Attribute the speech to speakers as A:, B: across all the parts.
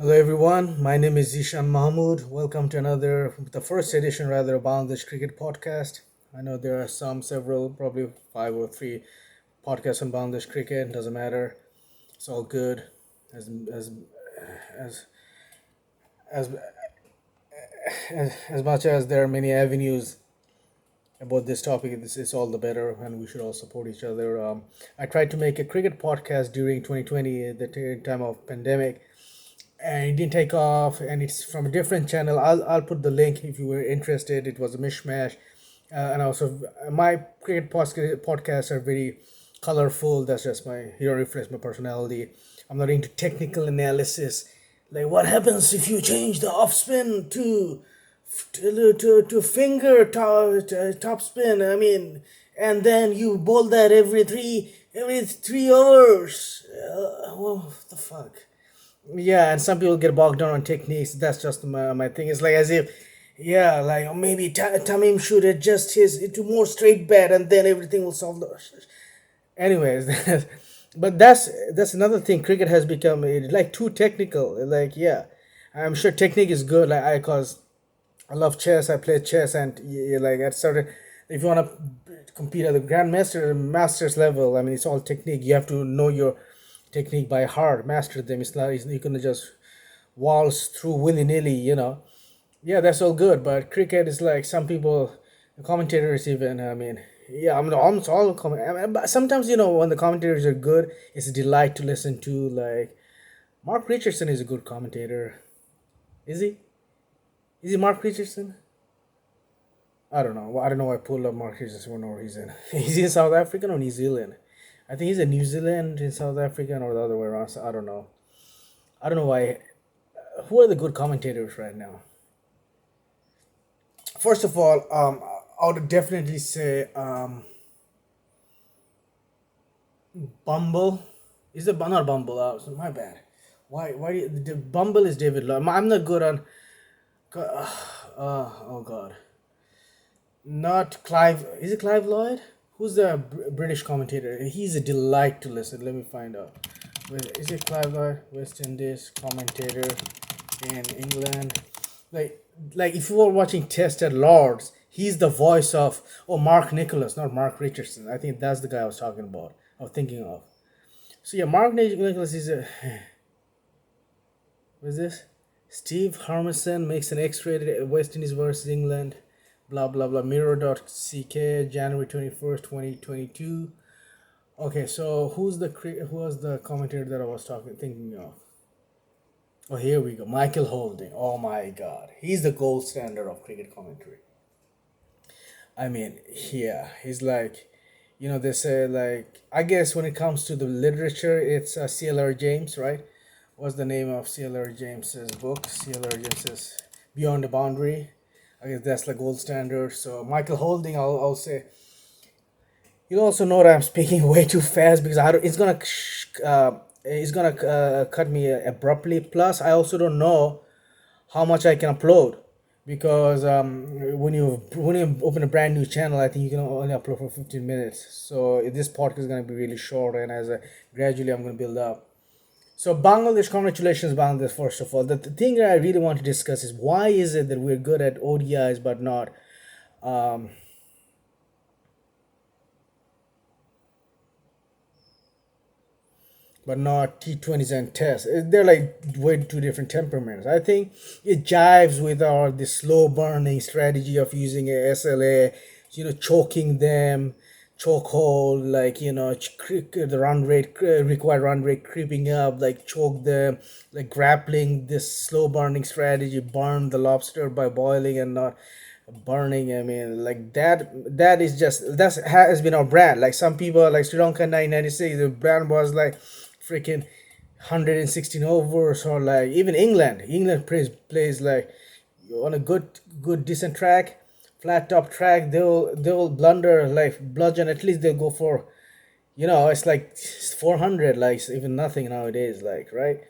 A: Hello everyone, my name is Zishan Mahmood. Welcome to the first edition rather, of Bangladesh Cricket Podcast. I know there are several, probably five or three podcasts on Bangladesh cricket. Doesn't matter. It's all good. As as as as as much as there are many avenues about this topic, this is all the better, and we should all support each other. I tried to make a cricket podcast during 2020, at the time of pandemic, and it didn't take off, and it's from a different channel. I'll put the link if you were interested. It was a mishmash, and also my cricket podcasts are very colorful. That's just my, you know, reflects my personality. I'm not into technical analysis, like what happens if you change the off spin to finger top spin. I mean, and then you bowl that every 3 hours. What the fuck? Yeah, and some people get bogged down on techniques. That's just my thing. It's like as if, yeah, like maybe Tamim should adjust his to more straight bat, and then everything will solve the. Anyways, but that's another thing. Cricket has become like too technical. Like, yeah, I'm sure technique is good. Like cause I love chess. I play chess, and like at certain, if you want to compete at the masters level, I mean, it's all technique. You have to know your technique by heart, master them. It's not you can just waltz through willy nilly. Yeah, that's all good. But cricket is like some people, the commentators even. I mean, yeah, I'm almost all but sometimes when the commentators are good, it's a delight to listen to. Like Mark Richardson is a good commentator. Is he? Is he Mark Richardson? I don't know. I don't know why I pulled up Mark Richardson for no reason. He's in South Africa or New Zealand. I think he's in New Zealand in South Africa or the other way around. So I don't know. I don't know why. Who are the good commentators right now? First of all, I would definitely say Bumble. Is it not Bumble? My bad. Why? Why? The Bumble is David Lloyd. I'm not good on. Oh God. Not Clive. Is it Clive Lloyd? Who's the British commentator? He's a delight to listen. Let me find out. Is it Clive Lloyd? West Indies commentator in England. Like if you were watching Test at Lords, he's the voice of Mark Nicholas, not Mark Richardson. I think that's the guy I was talking about. I was thinking of. So yeah, Mark Nicholas is a. What is this? Steve Harmison makes an X-rated West Indies versus England. Blah blah blah. Mirror.ck January 21st, 2022. Okay, so who was the commentator that I was thinking of? Oh, here we go. Michael Holding. Oh my God, he's the gold standard of cricket commentary. I mean, yeah, he's like, they say, like, I guess when it comes to the literature, it's C.L.R. James, right? What's the name of C.L.R. James's book? C.L.R. James's Beyond the Boundary. I guess that's the gold standard. So Michael Holding, I'll say. You also know that I'm speaking way too fast because it's gonna cut me abruptly. Plus, I also don't know how much I can upload because when you open a brand new channel, I think you can only upload for 15 minutes. So this podcast is gonna be really short, and gradually I'm gonna build up. So Bangladesh, congratulations Bangladesh. First of all, the thing that I really want to discuss is why is it that we're good at ODIs but not um, T20s and tests. They're like way two different temperaments. I think it jives with the slow burning strategy of using a SLA, choking them, chokehold, like, the run rate, required run rate creeping up, like choke them, like grappling, this slow burning strategy, burn the lobster by boiling and not burning. I mean, like that is just, that's has been our brand. Like some people, like Sri Lanka 996, the brand was like freaking 116 overs, or like even England plays like on a good decent track, flat top track, they'll blunder, like bludgeon, at least they'll go for, it's like 400, like even nothing nowadays, like, right?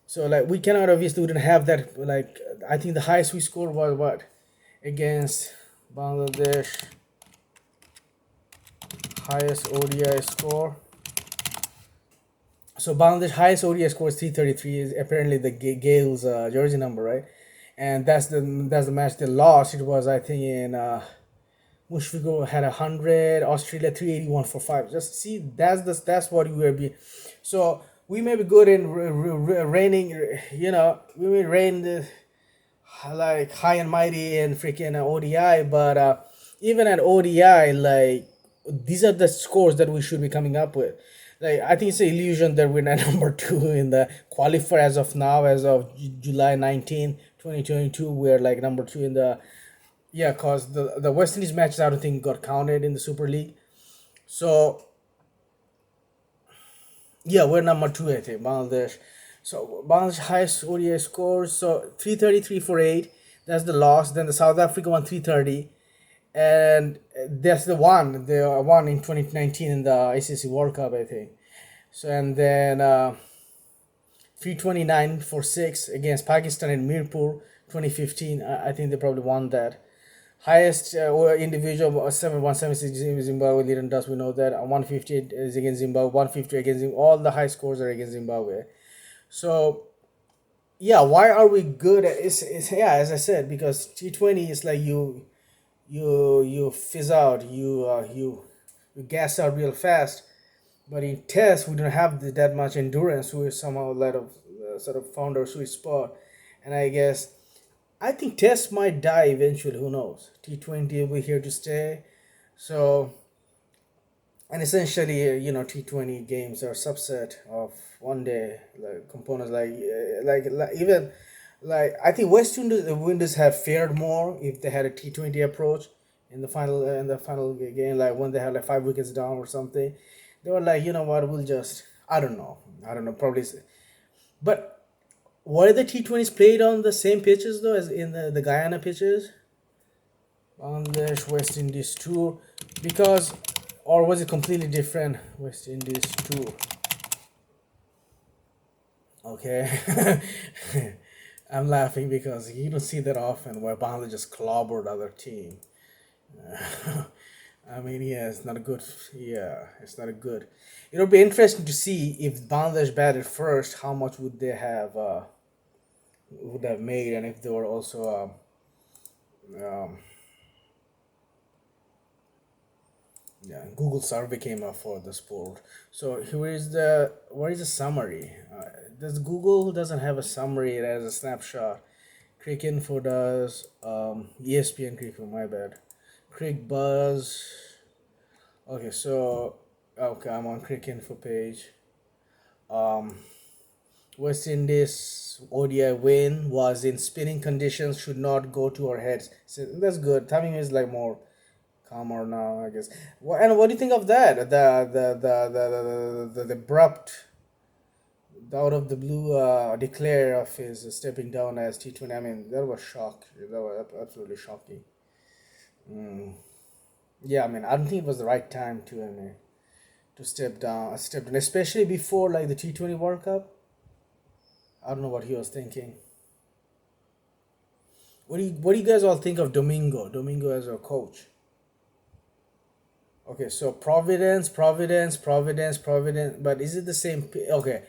A: So like we cannot, obviously we didn't have that. Like I think the highest we scored was what against Bangladesh, highest ODI score So Bangladesh highest ODI score is 333 is apparently the Gale's jersey number, right? And that's the match they lost. It was, I think, in Mushfiqur had 100, Australia 381 for 5. Just see, that's what we will be. So we may be good in reigning, we may reign like high and mighty in freaking ODI, but even at ODI, like these are the scores that we should be coming up with. Like I think it's an illusion that we're not number two in the qualifier as of now, as of July 19, 2022. We're like number two in the, yeah, cause the West Indies matches I don't think got counted in the Super League. So yeah, we're number two, I think, Bangladesh. So Bangladesh highest ODI scores. So 333 for 8. That's the loss. Then the South Africa won 330. And that's the one. They won in 2019 in the ICC World Cup, I think. So and then 329 for 6 against Pakistan in Mirpur 2015. I think they probably won that. Highest individual 176 Zimbabwe leader does, we know that. 150 is against Zimbabwe, 150 against Zimbabwe. All the high scores are against Zimbabwe. So yeah, why are we good at it's yeah, as I said, because T20 is like you fizz out, you gas out real fast. But in tests, we don't have that much endurance. We're somehow let of sort of found our sweet spot, and I think tests might die eventually. Who knows? T20 will be here to stay. So, and essentially, T20 games are a subset of one day like components like even like I think West Indies have fared more if they had a T20 approach in the final game, like when they had like 5 wickets down or something. They were like, you know what, we'll just I don't know, probably. But were the T20s played on the same pitches though as in the Guyana pitches? Bangladesh West Indies tour, because, or was it completely different? West Indies tour. Okay. I'm laughing because you don't see that often where Bangladesh just clobbered other team. I mean, yeah, it's not a good. Yeah, it's not a good. It'll be interesting to see if Bangladesh batted first, how much would have made, and if they were also yeah, Google survey came up for the sport. So here is where is the summary? Does Google doesn't have a summary? It has a snapshot. Crick Info does. ESPN Crick, my bad. Crick Buzz. Okay, so okay, I'm on Crick Info page. West Indies ODI win was in spinning conditions, should not go to our heads. So that's good. Timing is like more calmer now, I guess. And what do you think of that? The abrupt, the out of the blue declare of his stepping down as T20. I mean, that was shock. That was absolutely shocking. Yeah, I mean, I don't think it was the right time to step down, especially before like the T20 World Cup. I don't know what he was thinking. What do you guys all think of Domingo? Domingo as our coach. Okay, so Providence. But is it the same? Okay,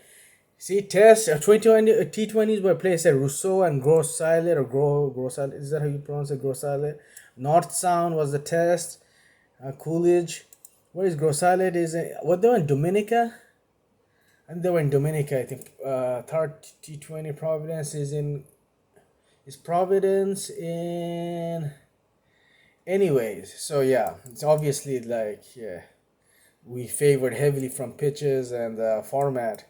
A: see, test 2020 T20s were placed at Rousseau and Gros Islet or Gros Islet. Is that how you pronounce it? Gros Islet. North Sound was the test. Coolidge. Where is Gros Islet? What they were in Dominica? And they were in Dominica, I think. Third T20 Providence is Providence in. Anyways, so yeah, it's obviously like, yeah, we favored heavily from pitches and format.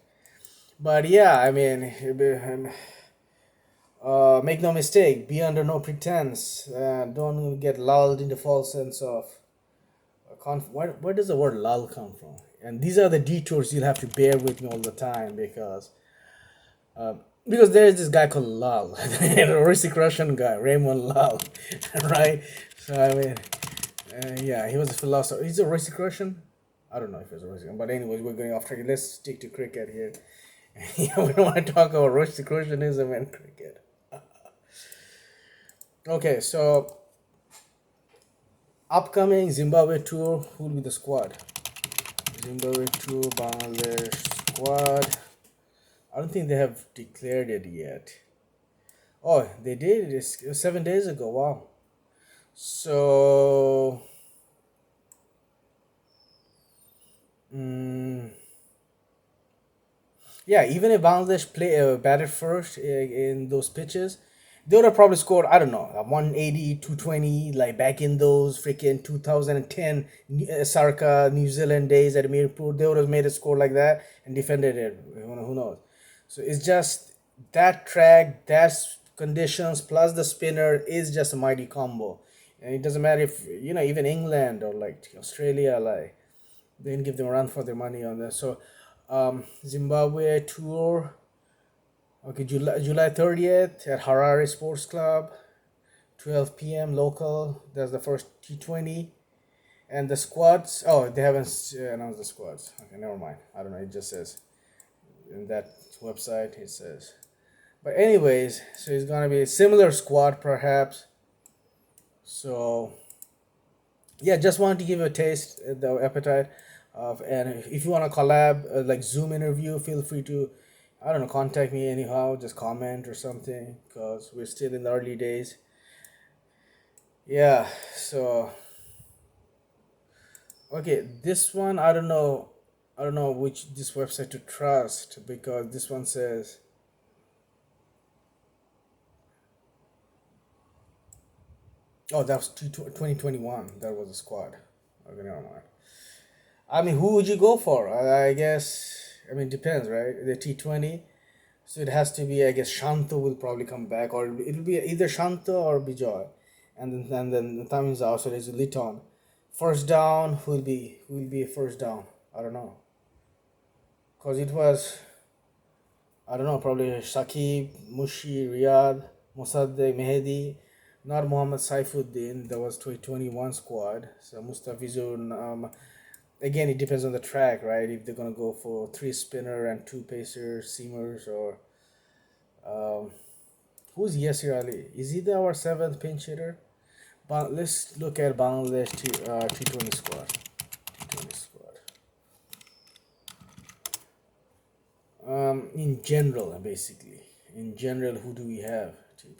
A: But yeah, I mean, make no mistake, be under no pretense. Don't get lulled into false sense of where does the word lull come from? And these are the detours you'll have to bear with me all the time because there's this guy called Lal, a Russian Russian guy, Raymond Lal, right? So I mean, yeah, he was a philosopher. He's a Russian Russian. I don't know if he's a Russian, but anyways, we're going off track. Let's stick to cricket here. Yeah, we don't want to talk about Russian Russianism and cricket. Okay, so upcoming Zimbabwe tour. Who will be the squad? Zimbabwe tour, Bangladesh squad. I don't think they have declared it yet. Oh, they did. It was 7 days ago. Wow. So, mm, yeah, even if Bangladesh batted first in those pitches, they would have probably scored, I don't know, 180, 220, like back in those freaking 2010 Sarka New Zealand days at Mirpur. They would have made a score like that and defended it. Who knows? So it's just that track, conditions plus the spinner is just a mighty combo. And it doesn't matter if, even England or like Australia, like they didn't give them a run for their money on this. So, Zimbabwe Tour, okay, July 30th at Harare Sports Club, 12 p.m. local. That's the first T20. And the squads, oh, they haven't announced the squads. Okay, never mind. I don't know. It just says in that website, it says. But, anyways, so it's going to be a similar squad perhaps. So, yeah, just wanted to give you a taste, the appetite of, and if you want to collab, like Zoom interview, feel free to, I don't know, contact me anyhow, just comment or something, because we're still in the early days. Yeah, so, okay, this one, I don't know which, this website to trust, because this one says, oh, that was 2021, that was a squad. Okay, never mind. I mean, who would you go for? I guess, I mean, depends, right? The T20. So it has to be, I guess, Shanto will probably come back, or it'll be either Shanto or Bijoy. And then the time is out, so there's Liton. First down, who will be first down? I don't know. Because it was, I don't know, probably Shakib, Mushi, Riyadh, Mossadegh, Mehdi, not Mohammad Saifuddin. That was 2021 squad. So Mustafizur, again, it depends on the track, right? If they're gonna go for three spinner and two pacer seamers, or um, who's Yasir Ali? Is he our seventh pinch hitter? But let's look at Bangladesh T20 squad. T20 squad. In general, basically, in general, who do we have?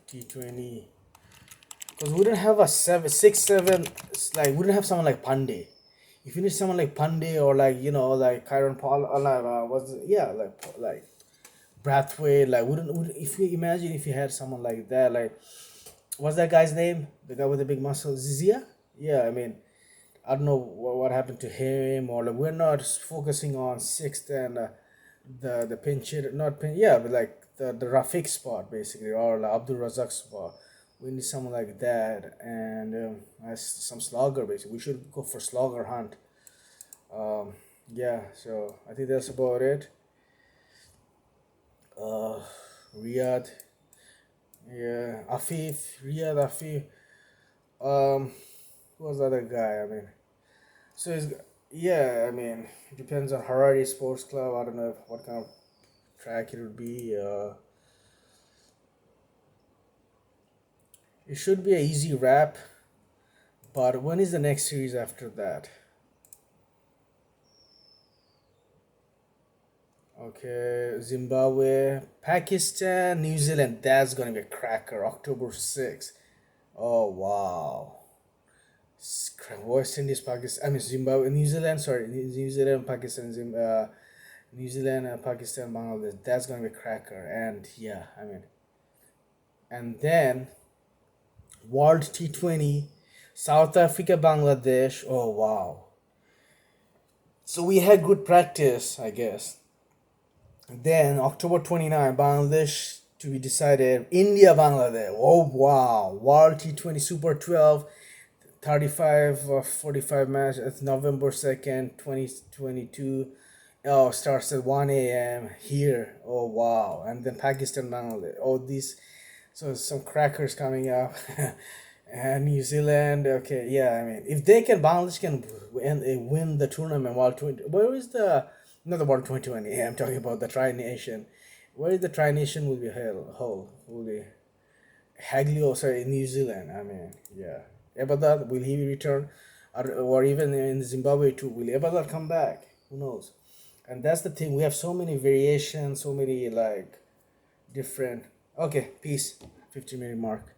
A: T20. Because we don't have a 7, 6, 7. Like we don't have someone like Pandey. If you need someone like Pandey, or like like Kyron Paul, or like like Brathwaite, like wouldn't if you imagine if you had someone like that, like what's that guy's name? The guy with the big muscles, Zizia? Yeah, I mean, I don't know what happened to him, or like we're not focusing on sixth and the pinch hitter, not pinch, yeah, but like the Rafiq spot basically, or like Abdul Razak spot. We need someone like that, and as some slogger basically. We should go for slogger hunt. Yeah, so I think that's about it. Uh, Riyadh, yeah, Riyadh Afif. Who was the other guy? I mean, so it's, yeah, I mean, it depends on Harare Sports Club. I don't know what kind of track it would be. It should be an easy wrap, but when is the next series after that? Okay, Zimbabwe, Pakistan, New Zealand. That's gonna be a cracker. October 6th. Oh wow. West Indies, Pakistan. I mean Zimbabwe, New Zealand. Sorry, New Zealand, Pakistan, New Zealand, Pakistan, Bangladesh. That's gonna be a cracker. And yeah, I mean, and then World T20, South Africa, Bangladesh. Oh wow. So we had good practice, I guess. Then October 29, Bangladesh to be decided. India, Bangladesh. Oh wow. World T20 Super 12, 35 or 45 match. It's November 2nd, 2022. Oh, starts at 1 a.m. here. Oh wow. And then Pakistan, Bangladesh. Oh, these, so some crackers coming up. And New Zealand, okay, yeah, I mean, if they can, Bangladesh can win the tournament. While 20, where is the, not the World 2020, I'm talking about the Tri Nation. Where is the Tri Nation will be held? Will be Hagley, sorry, in New Zealand. I mean, yeah. Ebadal, will he return? Or even in Zimbabwe too, will Ebadal come back? Who knows? And that's the thing. We have so many variations, so many like different. Okay, peace. 15-minute mark.